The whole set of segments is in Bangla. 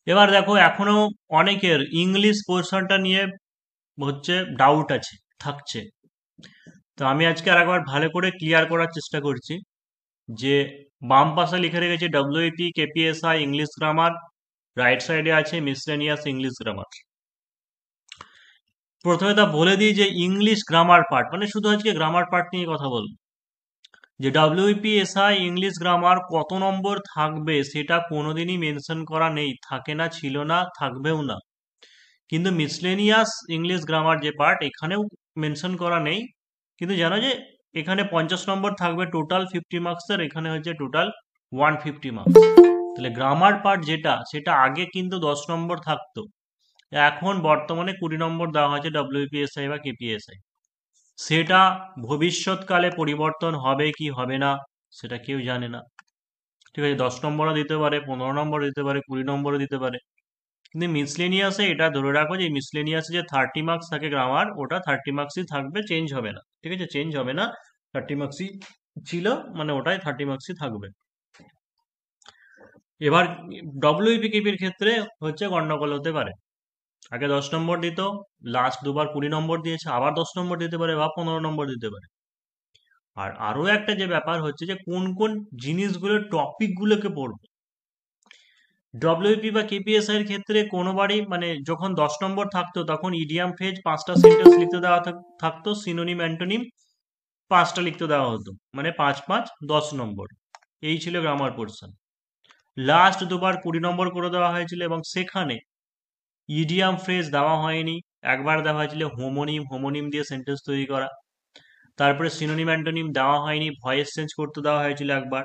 এবার দেখো এখনো অনেকের ইংলিশ পোর্শনটা নিয়ে হচ্ছে ডাউট আছে, থাকছে। তো আমি আজকে আরেকবার ভালো করে ক্লিয়ার করার চেষ্টা করছি যে বাম পাশে লিখে রেখেছি WP KPSI English grammar, right সাইডে আছে মিসলেনিয়াস ইংলিশ গ্রামার। প্রথমে তা বলে দিই যে ইংলিশ গ্রামার পার্ট মানে শুধু আজকে গ্রামার পার্ট নিয়ে কথা বলবো। যে ডব্লিউপিএসআই ইংলিশ গ্রামার কত নম্বর থাকবে সেটা কোনোদিনই মেনশন করা নেই, থাকে না, ছিল না, থাকবেও না। কিন্তু মিসলেনিয়াস ইংলিশ গ্রামার যে পার্ট এখানেও মেনশন করা নেই, কিন্তু জানো যে এখানে 50 নম্বর থাকবে টোটাল 50 মার্কসের, এখানে হচ্ছে টোটাল 150 মার্কস। তাহলে গ্রামার পার্ট যেটা সেটা আগে কিন্তু 10 নম্বর থাকতো, এখন বর্তমানে 20 নম্বর দেওয়া হয়েছে ডব্লিউপিএসআই বা কেপিএসআই। সেটা ভবিষ্যৎকালে পরিবর্তন হবে কি হবে না সেটা কেউ জানে না। ঠিক আছে, 10 নম্বরও দিতে পারে, 15 নম্বর দিতে পারে, 20 নম্বরও দিতে পারে। কিন্তু মিসলেনিয়াসে এটা ধরে রাখো যে মিসলেনিয়াসে যে 30 মার্কস থাকে গ্রামার, ওটা 30 মার্কসই থাকবে, চেঞ্জ হবে না। ঠিক আছে, চেঞ্জ হবে না, 30 মার্কসই ছিল, মানে ওটাই 30 মার্কসই থাকবে। এবার ডব্লিউপিকিপির ক্ষেত্রে হচ্ছে গন্ডগোল হতে পারে, আগে 10 নম্বর দিত, লাস্ট দুবার 20 নম্বর দিয়েছে, আবার 10 নম্বর দিতে পারে বা 15 নম্বর দিতে পারে। আর আরো একটা যে ব্যাপার হচ্ছে যে কোন কোন জিনিসগুলো টপিক গুলোকে পড়বো। ডব্লিউপি বা কেপিএসআই এর ক্ষেত্রে কোনোবারই মানে যখন 10 নম্বর থাকতো তখন ইডিয়াম ফ্রেজ 5টা সেন্টেন্স লিখতে দেওয়া থাকতো, সিনোনিম অ্যান্টোনিম 5টা লিখতে দেওয়া হতো, মানে 5 5 10 নম্বর। এই ছিল গ্রামার পোর্শন। লাস্ট দুবার 20 নম্বর করে দেওয়া হয়েছিল এবং সেখানে ইডিয়াম ফ্রেজ দেওয়া হয়নি, একবার দেওয়া হয়েছিল হোমোনিম, হোমোনিম দিয়ে সেন্টেন্স তৈরি করা। তারপরে সিনোনিম অ্যান্টোনিম দেওয়া হয়নি, ভয়েস চেঞ্জ করতে দেওয়া হয়েছিল একবার।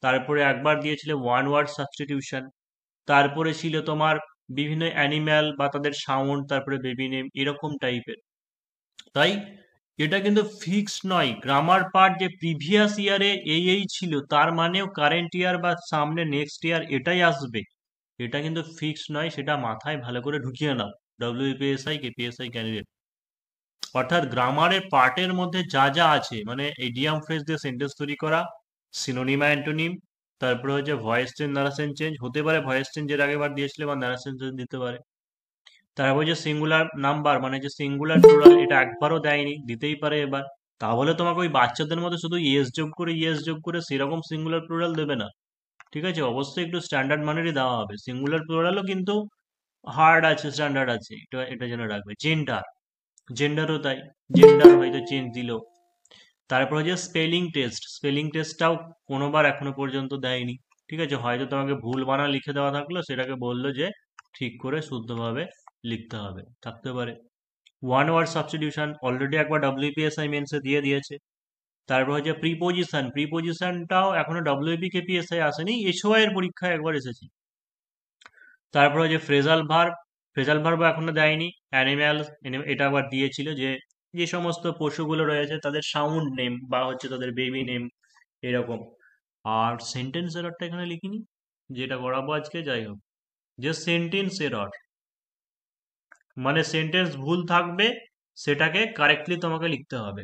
তারপরে একবার দিয়েছিল ওয়ান ওয়ার্ড সাবস্টিটিউশন। তারপরে ছিল তোমার বিভিন্ন অ্যানিম্যাল বা তাদের সাউন্ড, তারপরে বেবি নেম, এরকম টাইপের। তাই এটা কিন্তু ফিক্স নয় গ্রামার পার্ট যে প্রিভিয়াস ইয়ারে এই ছিল তার মানেও কারেন্ট ইয়ার বা সামনে নেক্সট ইয়ার এটাই আসবে, এটা কিন্তু ফিক্স নয়, সেটা মাথায় ভালো করে ঢুকিয়ে নাও ডব্লিউপিএসআই কেপিএসআই ক্যান্ডিডেট। অর্থাৎ গ্রামারের পার্টের মধ্যে যা যা আছে মানে ইডিয়াম ফ্রেজ দিয়ে সেন্টেন্স তৈরি করা, সিনোনিম অ্যান্টোনিম, তারপরে হচ্ছে ভয়েস চেঞ্জ, নারেশন চেঞ্জ হতে পারে, ভয়েস চেঞ্জ এর আগেবার দিয়েছিল বা নারেশন চেঞ্জ দিতে পারে। তারপর যে সিঙ্গুলার নাম্বার মানে যে সিঙ্গুলার প্লুরাল এটা একবারও দেয়নি, দিতেই পারে এবার। তাহলে তোমাকে ওই বাচ্চাদের মধ্যে শুধু ইয়েস যোগ করে সেরকম সিঙ্গুলার প্লুরাল দেবে না। ঠিক আছে, অবশ্যই একটু স্ট্যান্ডার্ড মানেরই দেওয়া হবে। সিঙ্গুলার প্লুরালও কিন্তু হার্ড আছে, স্ট্যান্ডার্ড আছে, এটা এটা জেনে রাখবে। জেন্ডার, জেন্ডারও তাই, জেন্ডার হয়তো চেঞ্জ দিল। তারপর হচ্ছে স্পেলিং টেস্ট, স্পেলিং টেস্টটাও কোনোবার এখনো পর্যন্ত দেয়নি। ঠিক আছে, হয়তো তোমাকে ভুল বানান লিখে দেওয়া থাকলো, সেটাকে বললো যে ঠিক করে শুদ্ধভাবে লিখতে হবে, থাকতে পারে। ওয়ান ওয়ার্ড সাবস্টিটিউশন অলরেডি একবার ডব্লিউপিএসআই মেন্সে দিয়ে দিয়েছে। তারপর হচ্ছে প্রিপোজিশন, প্রিপোজিশনটাও এখনো ডব্লিউপি কেপিএসআই আসেনি, এসওআই এর পরীক্ষায় একবার এসেছে। তারপর হচ্ছে ফ্রেজাল ভার্ব, ফ্রেজাল ভার্বও এখনো দেয়নি। অ্যানিম্যালস, এটা আবার দিয়েছিল যে যে সমস্ত পশুগুলো রয়েছে তাদের সাউন্ড নেম বা হচ্ছে তাদের বেবি নেম, এরকম। আর সেন্টেন্স এররটা এখানে লিখিনি, যেটা করাবো আজকে, যাই হোক। যে সেন্টেন্স এরর মানে সেন্টেন্স ভুল থাকবে, সেটাকে কারেক্টলি তোমাকে লিখতে হবে।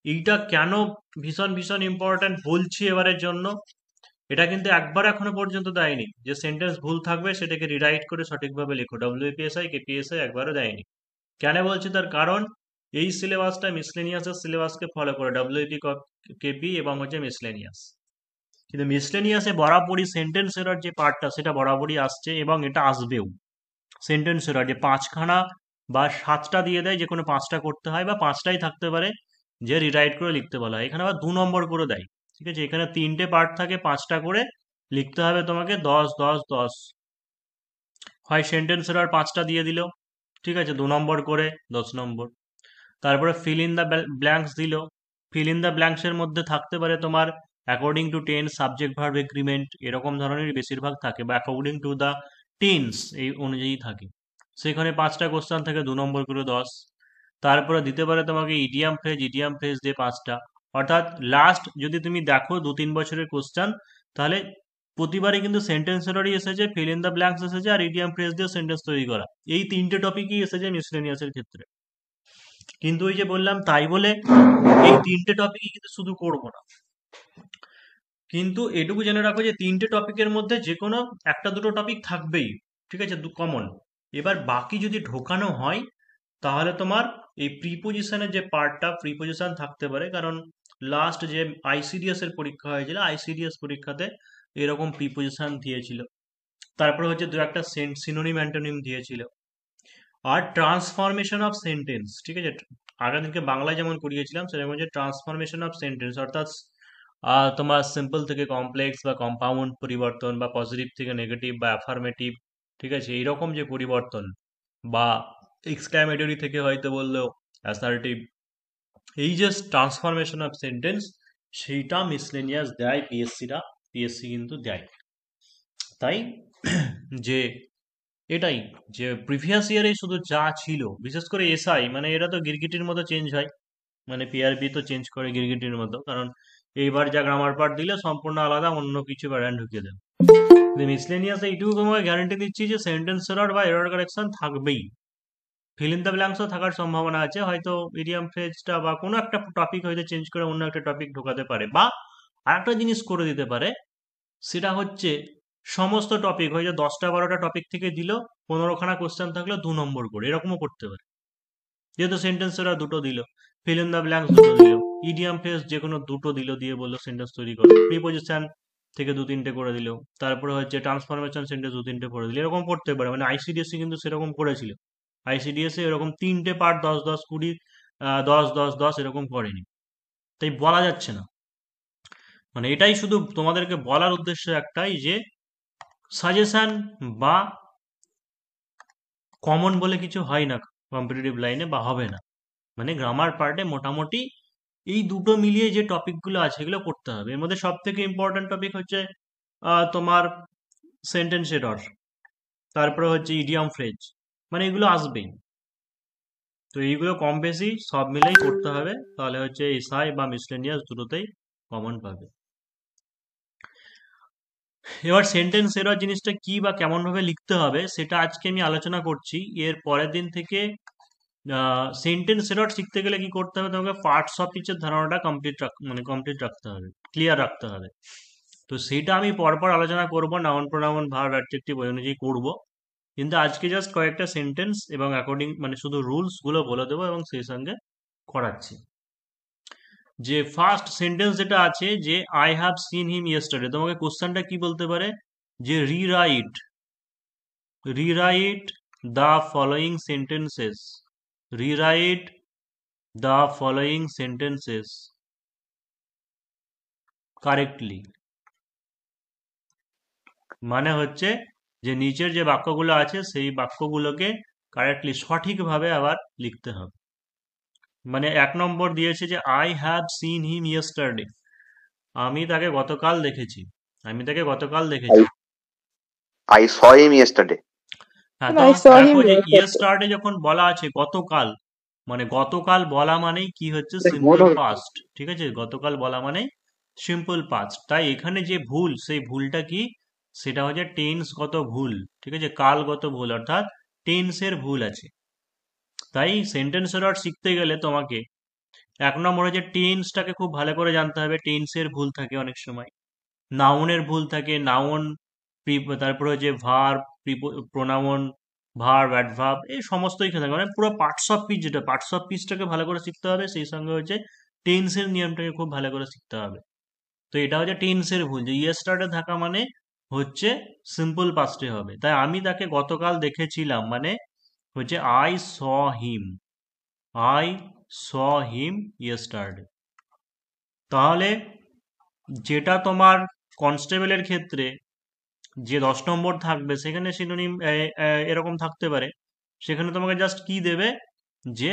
এইটা কেন ভীষণ ভীষণ ইম্পর্ট্যান্ট বলছি এবারের জন্য, এটা কিন্তু একবার এখনো পর্যন্ত দেয়নি যে সেন্টেন্স ভুল থাকবে সেটাকে রিরাইট করে সঠিকভাবে লেখো, ডব্লিউপিএসআই কেপিএসআই একবারও দেয়নি। কেন বলছি তার কারণ, এই সিলেবাসটা মিসলেনিয়াসের সিলেবাসকে ফলো করে, ডব্লিউপি কেপি এবং হচ্ছে মিসলেনিয়াস। কিন্তু মিসলেনিয়াসে বরাবরই সেন্টেন্স এরর যে পার্টটা সেটা বরাবরই আসছে এবং এটা আসবেও। সেন্টেন্স এরর যে 5খানা বা 7টা দিয়ে দেয়, যে কোনো 5টা করতে হয় বা 5টাই থাকতে পারে, যে রিরাইট করে লিখতে বলা হয়। এখানে আবার 2 নম্বর করে দেয়। ঠিক আছে, এখানে 3টে পার্ট থাকে, 5টা করে লিখতে হবে তোমাকে, 10 10 10। হয় সেন্টেন্স এরর 5টা দিয়ে দিল, ঠিক আছে, 2 নম্বর করে, 10 নম্বর। তারপরে ফিল ইন দ্য ব্ল্যাঙ্কস দিল, ফিল ইন দ্য ব্ল্যাঙ্কস এর মধ্যে থাকতে পারে তোমার according to tense, subject verb agreement, এরকম ধরনের বেশিরভাগ থাকে, বা অ্যাকর্ডিং টু দ্য টেন্স এই অনুযায়ী থাকে। সেখানে 5টা কোশ্চেন থাকে, 2 নম্বর করে 10। তারপরে দিতে পারে তোমাকে ইডিয়াম ফ্রেজ, ইডিয়াম ফ্রেজ দিয়ে 5টা। অর্থাৎ লাস্ট যদি তুমি দেখো 2-3 বছরের কোশ্চেন, তাহলে প্রতিবারই কিন্তু সেন্টেন্স এররই এসেছে, ফিল ইন দ্য ব্ল্যাঙ্কস এসেছে, আর ইডিয়াম ফ্রেজ দিয়ে সেন্টেন্স তৈরি করা, এই 3টে টপিকই এসেছে মিসলেনিয়াসের ক্ষেত্রে। কিন্তু ওই যে বললাম তাই বলে এই 3টে টপিকই কিন্তু শুধু করবো না, কিন্তু এটুকু জেনে রাখো যে 3টে টপিকের মধ্যে যে কোনো একটা দুটো টপিক থাকবেই। ঠিক আছে, কমন। এবার বাকি যদি ঢোকানো হয় তাহলে তোমার এই প্রিপোজিশনের যে পার্টটা, প্রিপোজিশন থাকতে পারে, কারণ লাস্ট যে আইসিডিএস এর পরীক্ষা হয়েছিল, আইসিডিএস পরীক্ষাতে এরকম প্রিপোজিশন দিয়েছিল। তারপরে হচ্ছে দু একটা সিনোনিম অ্যান্টোনিম দিয়েছিল। আর ট্রান্সফরমেশন অফ সেন্টেন্স, ঠিক আছে, আগের দিনকে বাংলায় যেমন করিয়েছিলাম সেরকম হচ্ছে ট্রান্সফরমেশন অফ সেন্টেন্স, অর্থাৎ তোমার সিম্পল থেকে কমপ্লেক্স বা কম্পাউন্ড পরিবর্তন, বা পজিটিভ থেকে নেগেটিভ বা অ্যাফার্মেটিভ, ঠিক আছে, এইরকম যে পরিবর্তন, বা এক্সক্লামেটরি থেকে হয়তো বললো অ্যাসার্টিভ, এই যে ট্রান্সফরমেশন অফ সেন্টেন্স, সেইটা মিসলেনিয়াস দেয় পিএসসি কিন্তু দেয়। তাই যে এটাই, যে প্রিভিয়াস ইয়ারে শুধু যা ছিল, বিশেষ করে এসআই, মানে এটা তো গিরগিটির মতো চেঞ্জ হয়, মানে পিআরবি তো চেঞ্জ করে গিরগিটির মতো, কারণ এইবার যা গ্রামার পার্ট দিলে সম্পূর্ণ আলাদা অন্য কিছু প্যাটার্ন ঢুকিয়ে দেবে। মিসলেনিয়াস এইটুকু তোমাকে গ্যারান্টি দিচ্ছি যে সেন্টেন্স এরর বা এরর কারেকশন থাকবেই, ফিল ইন দ্য ব্ল্যাঙ্কসও থাকার সম্ভাবনা আছে, হয়তো ইডিয়াম ফ্রেজটা বা কোনো একটা টপিক হয়তো চেঞ্জ করে অন্য একটা টপিক ঢোকাতে পারে, বা আরেকটা জিনিস করে দিতে পারে, সেটা হচ্ছে সমস্ত টপিক হয়তো 10টা 12টা টপিক থেকে দিল, 15খানা কোশ্চেন থাকলো 2 নম্বর করে, এরকমও করতে পারে, যেহেতু সেন্টেন্স ওরা দুটো দিল, ফিল ইন দ্য ব্ল্যাঙ্কস দুটো দিল, ইডিয়াম ফ্রেজ যে কোনো দুটো দিল, দিয়ে বললো সেন্টেন্স তৈরি করো, প্রিপোজিশন থেকে 2-3টে করে দিল, তারপরে হচ্ছে ট্রান্সফরমেশন সেন্টেন্স 2-3টে করে দিল, এরকম করতে পারে। মানে আইসিডিএসসি কিন্তু সেরকম করেছিল, আইসিডিএসসি এরকম 3টে পার্ট 10-10-20, 10-10-10 এরকম করেনি, তাই বলা যাচ্ছে না। মানে এটাই শুধু তোমাদেরকে বলার উদ্দেশ্য একটাই, যে সাজেশন বা কমন বলে কিছু হয় না কম্পিটিটিভ লাইনে, বা হবে না। মানে গ্রামার পার্টে মোটামুটি এই দুটো মিলিয়ে যে টপিকগুলো আছে এগুলো করতে হবে। এর মধ্যে সব থেকে ইম্পর্টেন্ট টপিক হচ্ছে তোমার সেন্টেন্স এরর, তারপরে হচ্ছে ইডিয়াম ফ্রেজ, মানে এগুলো আসবেই। তো এইগুলো কম বেশি সব মিলেই করতে হবে, তাহলে হচ্ছে এসআই বা মিসলেনিয়াস দুটোতেই কমন পাবে। এবার সেন্টেন্স এরর জিনিসটা কি বা কেমন ভাবে লিখতে হবে সেটা আজকে আমি আলোচনা করছি। এর পরের দিন থেকে সেন্টেন্স এরর শিখতে গেলে কি করতে হবে, তোমাকে পার্টস অফ স্পিচের ধারণাটা কমপ্লিট রাখতে হবে, ক্লিয়ার রাখতে হবে। তো সেটা আমি পরপর আলোচনা করব, নাউন প্রোনাউন ভার্ব অ্যাডজেক্টিভ ওই অনুযায়ী করব, কিন্তু আজকে জাস্ট কয়েকটা সেন্টেন্স এবং অ্যাকর্ডিং মানে শুধু রুলস গুলো বলে দেবো এবং সেই সঙ্গে করাচ্ছি। যে ফার্স্ট সেন্টেন্স যেটা আছে, যে I have seen him yesterday, তোমাকে কোশ্চেনটা কি বলতে পারে, যে rewrite the following sentences, rewrite the following sentences correctly. মানে হচ্ছে যে নিচের যে বাক্যগুলো আছে সেই বাক্যগুলোকে কারেক্টলি সঠিকভাবে আবার লিখতে হবে। মানে 1 নম্বর দিয়েছে যে I have seen him yesterday, আমি তাকে গতকাল দেখেছি, I saw him yesterday. হ্যাঁ, I তখন saw দেখো him যে yesterday. ইয়েস্টারডে যখন বলা আছে গতকাল, মানে গতকাল বলা মানেই কি হচ্ছে সিম্পল পাস্ট, ঠিক আছে, গতকাল বলা মানে সিম্পল পাস্ট। তাই এখানে যে ভুল, সেই ভুলটা কি, সেটা হচ্ছে টেন্সগত ভুল, ঠিক আছে, কালগত ভুল, অর্থাৎ টেন্সের ভুল আছে। তাই সেন্টেন্স এরর শিখতে গেলে তোমাকে 1 নম্বরে যে টেন্সটাকে খুব ভালো করে জানতে হবে, টেন্সের ভুল থাকে অনেক সময়, নাউনের ভুল থাকে, নাউন, তারপরে হচ্ছে ভার্ব, প্রোনাউন, ভার্ব, অ্যাডভার্ব, এই সমস্তই থাকে, মানে পুরো পার্টস অফ স্পিচ, যেটা পার্টস অফ স্পিচটাকে ভালো করে শিখতে হবে, সেই সঙ্গে হচ্ছে টেন্সের নিয়মটাকে খুব ভালো করে শিখতে হবে। তো এটা হচ্ছে টেন্সের ভুল, যে ইয়েস্টারডে থাকা মানে হচ্ছে সিম্পল পাস্টে হবে। তাই আমি তাকে গতকাল দেখেছিলাম মানে হচ্ছে আই স হিম ইয়েস্টারডে। তাহলে যেটা তোমার কনস্টেবলের ক্ষেত্রে যে 10 নম্বর থাকবে, সেখানে সিনোনিম এরকম থাকতে পারে, সেখানে তোমাকে জাস্ট কি দেবে, যে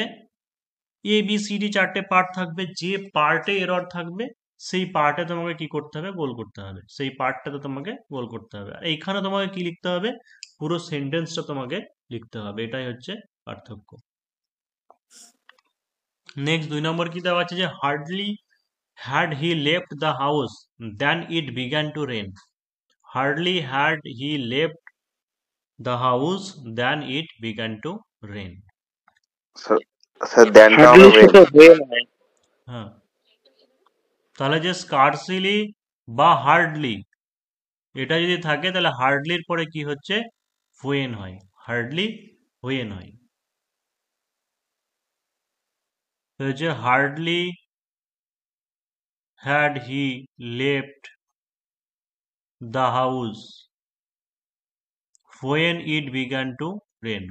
ABCD 4টে পার্ট থাকবে, যে পার্টে এরর থাকবে সেই পার্টে তোমাকে কি করতে হবে, গোল করতে হবে, সেই পার্টটাতে তোমাকে গোল করতে হবে। আর এইখানে তোমাকে কি লিখতে হবে, পুরো সেন্টেন্সটা তোমাকে লিখতে হবে, এটাই হচ্ছে পার্থক্য। নেক্সট 2 নম্বর কি দেওয়া আছে, যে hardly had he left the house then it began to rain, hardly had he left the house then it began to rain. So then Hardly সাথে হয়ে হয়। হ্যাঁ, তাহলে যে স্কার্সলি বা হার্ডলি, এটা যদি থাকে তাহলে হার্ডলির পরে কি হচ্ছে, when হয়, hardly when হয়। তো হচ্ছে hardly had he left the house when it began to rain।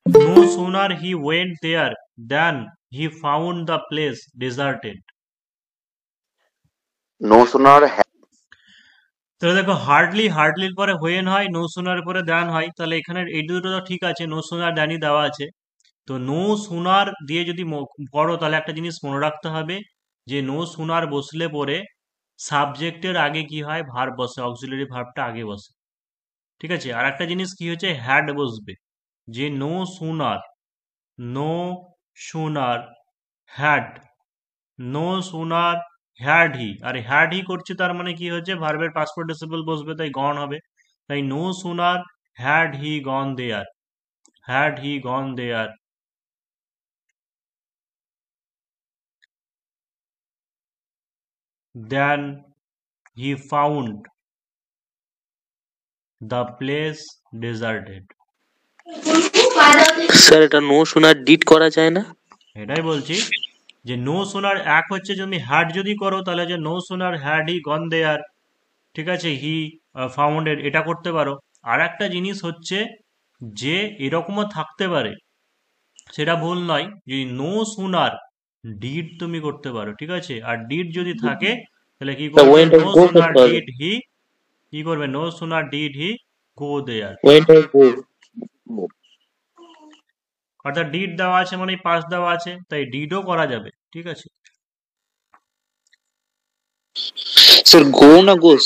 No sooner he went there than he found the place deserted। No sooner তো দেখো হার্ডলির পরে হোয়েন হয়, নো সুনার পরে দ্যান হয়, তাহলে এখানে এই দুটো তো ঠিক আছে, নো সুনার দ্যানই দেওয়া আছে। তো নো সুনার দিয়ে যদি পড়ো তাহলে একটা জিনিস মনে রাখতে হবে যে নো সুনার বসলে পরে সাবজেক্টের আগে কি হয়, ভার্ব বসে, অক্সিলারি ভার্বটা আগে বসে, ঠিক আছে। আর একটা জিনিস কি হচ্ছে, হ্যাড বসবে, যে no sooner had, no sooner had he, আর হ্যাড হি করছে তার মানে কি হচ্ছে, ভার্বের পাস্ট পার্টিসিপল বসবে, তাই গন হবে। তাই no sooner had he gone there, had he gone there then he found the place deserted। Sir এটা নো শোনার ডিড করা যায় না? এটাই বলছি যে নো সোনার এক হচ্ছে, যদি হ্যাড যদি করো তাহলে যে no sooner had he gone দেয়ার, ঠিক আছে, হি ফাউন্ডেড, এটা করতে পারো। আর একটা জিনিস হচ্ছে যে এরকমও থাকতে পারে, সেটা ভুল নয়, যদি নো সোনার ডিড তুমি করতে পারো, ঠিক আছে। আর ডিড যদি থাকে তাহলে কি করবে, ওয়েন্ট নো গো সোনার করতে হবে। ডিড হি, কি করবে, no sooner did he go there, went go. অর্থাৎ ডিড দেওয়া আছে মানে পাস দেওয়া আছে, তাই ডিডও করা যাবে, ঠিক আছে। স্যার গো না গোস?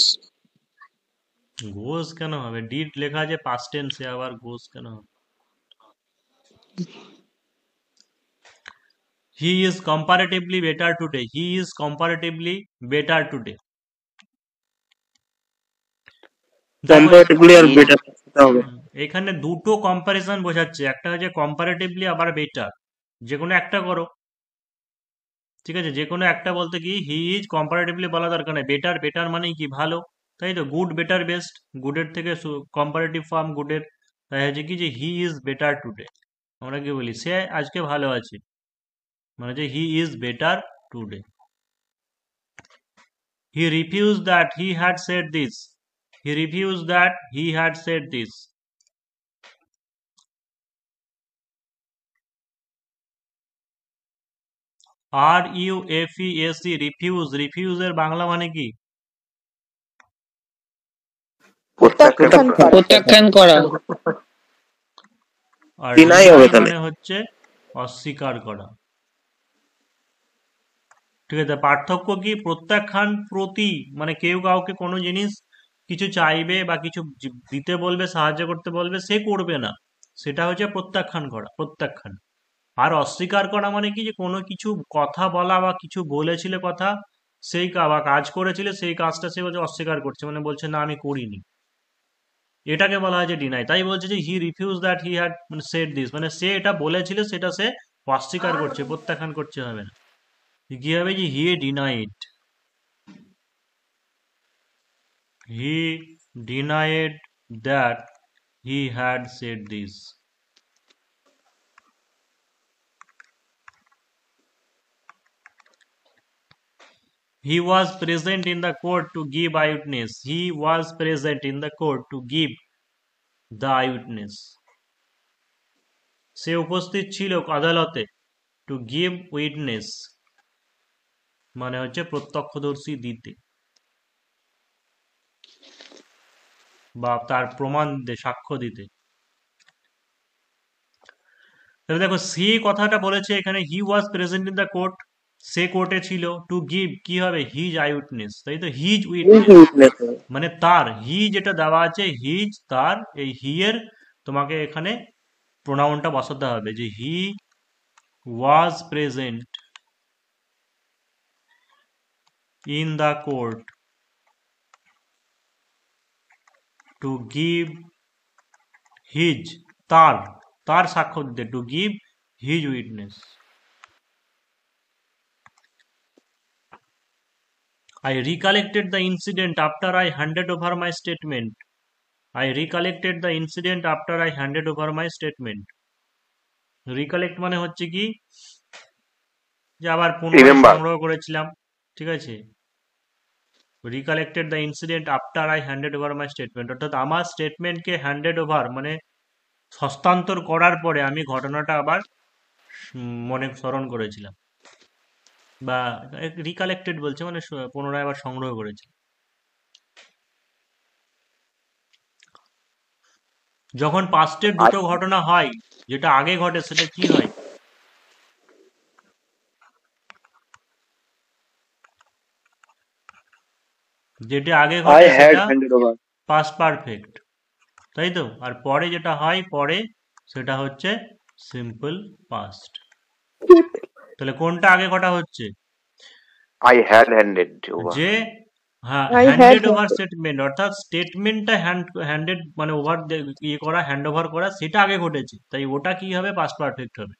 গোস কেন হবে, ডিড লেখা আছে পাস্ট টেন্সে, আবার গোস কেন হবে। He is comparatively better today, he is comparatively better today. Comparatively আর বেটার হবে। এখানে দুটো কম্পারিজন বোঝাচ্ছে, একটা হচ্ছে কম্পারেটিভলি, আবার বেটার, যে কোনো একটা করো, ঠিক আছে। যে কোনো একটা বলতে কি হি ইজ কম্পারেটিভলি বলা দরকার নেই, বেটার, বেটার মানে কি ভালো, তাই তো, গুড বেটার বেস্ট, গুডের থেকে কম্পারেটিভ ফর্ম গুডের, তাই হচ্ছে কি যে হি ইজ বেটার টুডে, আমরা কি বলি, সে আজকে ভালো আছে, মানে যে he is better today. He refuse that he had said this, he refuse that he had said this. RUFESE, refuse, রিফিউজের বাংলা মানে কি, প্রত্যাখ্যান করা। আর Deny হবে তাহলে। মানে হচ্ছে অস্বীকার করা, ঠিক আছে। পার্থক্য কি, প্রত্যাখ্যান প্রতি, মানে কেউ কাউকে কোনো জিনিস কিছু চাইবে বা কিছু দিতে বলবে, সাহায্য করতে বলবে, সে করবে না, সেটা হচ্ছে প্রত্যাখ্যান করা, প্রত্যাখ্যান। আর অস্বীকার করা মানে কি, যে কোনো কিছু কথা বলা বা কিছু বলেছিলে কথা, সেই বা কাজ করেছিলে, সেই কাজটা সে বলছে অস্বীকার করছে, মানে বলছে না আমি করিনি, এটাকে বলা হয় যে ডিনাই। তাই বলছে যে হি refuse that he had said this, মানে সে এটা বলেছিল সেটা সে অস্বীকার করছে, প্রত্যাখ্যান করছে হবে না, কি হবে, যে he denied, he denied that he had said this. He was present in the court to give eyewitness, he was present in the court to give the eyewitness, সে উপস্থিত ছিল আদালতে, টু গিভ উইটনেস মানে হচ্ছে প্রত্যক্ষদর্শী দিতে, বা তার প্রমাণ সাক্ষ্য দিতে। তাহলে দেখো সে কথাটা বলেছে এখানে, he was present in the court, সে কোর্টে ছিল, টু গিভ কি হবে, হিজ আই উইটনেস, তাই তো, হিজ উইটনেস মানে তার, হি যেটা দেওয়া আছে হিজ তার, এই হি এর তোমাকে এখানে প্রোনাউনটা বসাতে হবে, যে he was present in the court to give his, তার, তার সাক্ষ্য দিতে, to give his witness. I recollected the incident after I handed over my statement. I recollected the incident after I handed over my statement. Recollect মানে হচ্ছে কি, যে আবার পুনরায় রিমেম্বার। সংগ্রহ করেছিলাম, ঠিক আছে। Recollected the incident after I handed over my statement, অর্থাৎ আমার স্টেটমেন্টকে হ্যান্ডেড ওভার মানে হস্তান্তর করার পরে আমি ঘটনাটা আবার মনে স্মরণ করেছিলাম, বা রিকালেক্টেড বলছে মানে পুনরায় আবার সংগ্রহ করেছি। যখন পাস্টের দুটো ঘটনা হয়, যেটা আগে ঘটে সেটা কি হয়? যেটা আগে ঘটে সেটা পাস্ট পারফেক্ট, তাই তো। আর পরে যেটা হয় পরে, সেটা হচ্ছে সিম্পল পাস্ট। তাহলে কোনটা আগে ঘটা হচ্ছে? I had handed over. যে হ্যাঁ, I had handed over handed. Statement, অর্থাৎ স্টেটমেন্টটা হ্যান্ডেড মানে ওভার ইয়ে করা, হ্যান্ড ওভার করা, সেটা আগে ঘটেছে, তাই ওটা কি হবে? পাস্ট পারফেক্ট হবে,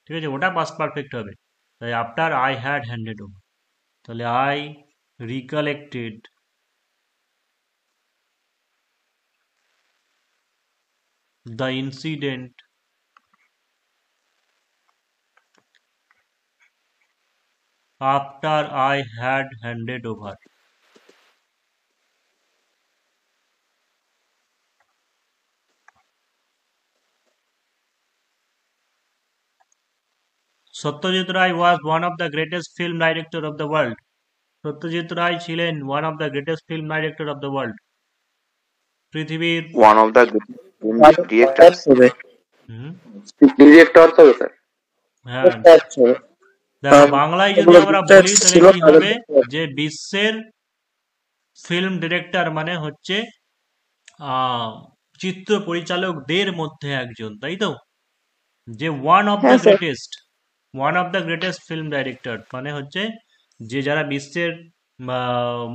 ঠিক আছে, ওটা পাস্ট পারফেক্ট হবে। তাই after I had handed over, তাহলে I recollected the incident after I had handed over. Satyajit Ray was one of the greatest film director of the world. Satyajit Ray ছিলেন one of the greatest film director of the world. পৃথিবীর One of the directors. Director তো স্যার। হ্যাঁ, দেখো বাংলায় যদি আমরা বলি তাহলে কি হবে, যে বিশ্বের ফিল্ম ডিরেক্টর মানে হচ্ছে চিত্র পরিচালকদের মধ্যে একজন, তাই তো। যে one of the greatest film director মানে হচ্ছে যে যারা বিশ্বের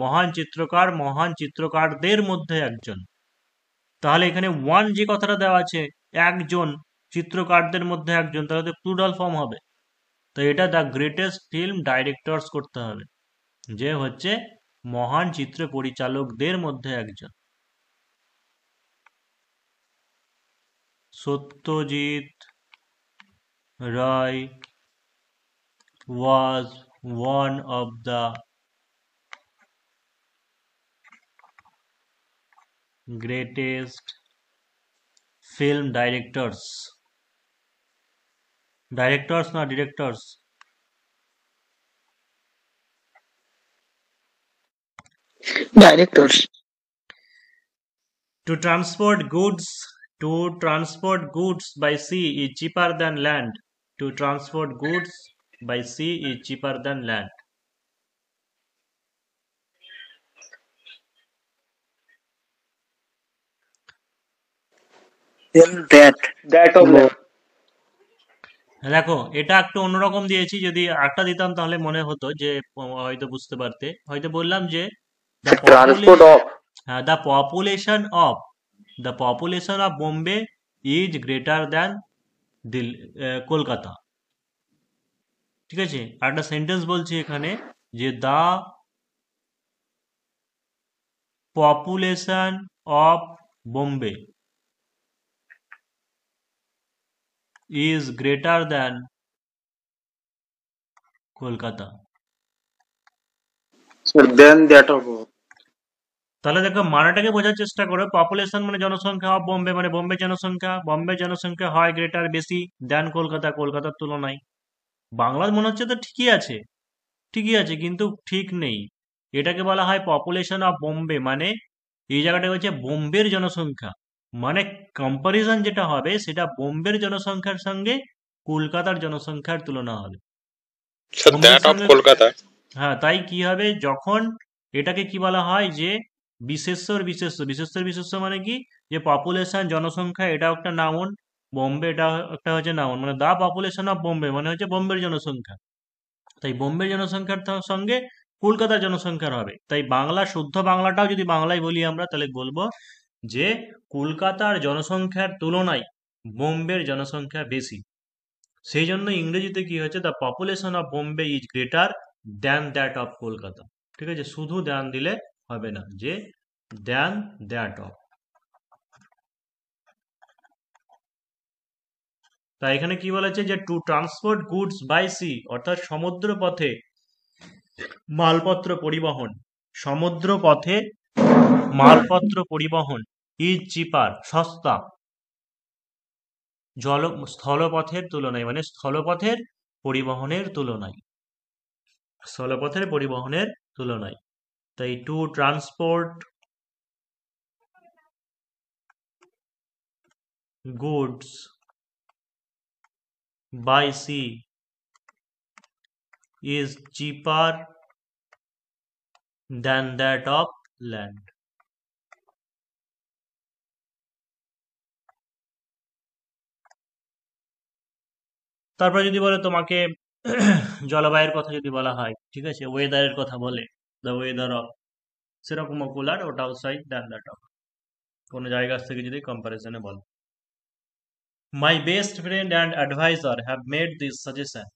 মহান চিত্রকারদের মধ্যে একজন। তাহলে এখানে ওয়ান যে কথাটা দেওয়া আছে, একজন চিত্রকারদের মধ্যে একজন, তাহলে প্লুরাল ফর্ম হবে। তো এটা দ্য গ্রেটেস্ট ফিল্ম ডাইরেক্টরস করতে হবে, যে হচ্ছে মহান চিত্র পরিচালকদের মধ্যে একজন। Satyajit Ray was one of the greatest film directors. Directors, not directors. Director. To transport goods by sea is cheaper than land. To transport goods by sea is cheaper than land. দেখো এটা একটু অন্যরকম দিয়েছি, যদি একটা দিতাম তাহলে মনে হতো যে হয়তো বুঝতে পারতে। হয়তো বললাম যে Transport of. the population of Bombay is greater than Kolkata, ঠিক আছে। আর একটা সেন্টেন্স বলছি এখানে, যে the population of Bombay is greater than Kolkata. তাহলে দেখো মানেটাকে বোঝার চেষ্টা করো। পপুলেশন মানে জনসংখ্যা, অফ বোম্বে মানে বোম্বে জনসংখ্যা হয় গ্রেটার বেশি দেন কলকাতার তুলনায়। বাংলার মনে হচ্ছে তো ঠিকই আছে কিন্তু ঠিক নেই। এটাকে বলা হয় পপুলেশন অফ বোম্বে, মানে এই জায়গাটা হচ্ছে বোম্বের জনসংখ্যা, মানে কম্পারিজন যেটা হবে সেটা বোম্বের জনসংখ্যার সঙ্গে কলকাতার জনসংখ্যার তুলনা হবে। হ্যাঁ, তাই কি হবে, যখন এটাকে কি বলা হয়, যে বিশেষ্য মানে কি, যে পপুলেশন জনসংখ্যা এটা একটা নাউন, বোম্বে এটা একটা হচ্ছে নাউন, মানে দা পপুলেশন অফ বোম্বে মানে হচ্ছে বোম্বের জনসংখ্যা। তাই বোম্বের জনসংখ্যার সঙ্গে কলকাতার জনসংখ্যার হবে। তাই শুদ্ধ বাংলাটাও যদি বাংলায় বলি আমরা, তাহলে বলবো যে কলকাতার জনসংখ্যার তুলনায় বোম্বের জনসংখ্যা বেশি। সেই জন্য ইংরেজিতে কি হচ্ছে, the population of Bombay is greater than that of Kolkata. ঠিক আছে, শুধু দেন দিলে হবে না, যে দেন দ্যাট অফ। তাই এখানে কি বলেছে, যে to transport goods by sea, অর্থাৎ সমুদ্র পথে মালপত্র পরিবহন, সমুদ্র পথে মালপত্র পরিবহন ইজ চিপার, সস্তা, স্থলপথের তুলনায়, মানে স্থলপথের পরিবহনের তুলনায়, স্থলপথের পরিবহনের তুলনায়। তাই to transport goods by sea is cheaper than that of land. তারপরে যদি বলে তোমাকে জলবায়ুর কথা যদি বলা হয়, ঠিক আছে, ওয়েদারের কথা বলে, দ্য ওয়েদার অফ, সেরকম কুলার, ওটা আউটসাইড দ্যান দ্যাট অফ, কোনো জায়গা থেকে যদি কম্পারিজনে বলে। My best friend and adviser have made this suggestion.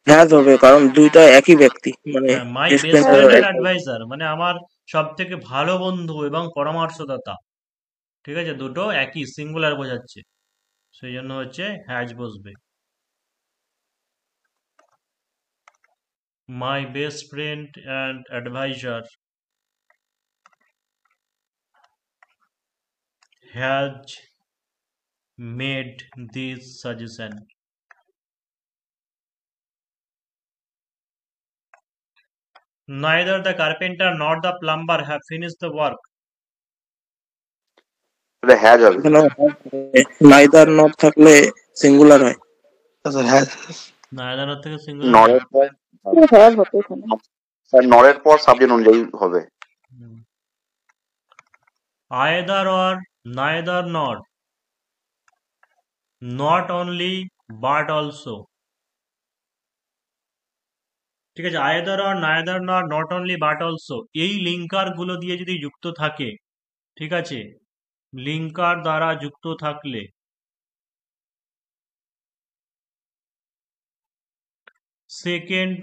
Has হবে, কারণ দুইটা একই ব্যক্তি, মানে my best best friend friend and আর অ্যাডভাইজার মানে আমার সব থেকে ভালো বন্ধু এবং পরামর্শদাতা, ঠিক আছে, দুটো একই, সিঙ্গুলার বোঝাচ্ছে, সেই জন্য হচ্ছে হ্যাজ বসবে। My best friend and advisor has made this suggestion. Neither the carpenter nor the plumber have finished the work. এটা হ্যাজ হবে। এখানে নাইদার নট থাকলে সিঙ্গুলার হয়। Neither not থেকে singular নরের পর হ্যাঁ হতে এখানে স্যার নরের পর সাবজেক্ট অনুযায়ী হবে। either or, neither nor, not only but also, ঠিক আছে, either or, neither nor, not only but also, এই লিঙ্কার গুলো দিয়ে যদি যুক্ত থাকে, ঠিক আছে, লিঙ্কার দ্বারা যুক্ত থাকলে সেকেন্ড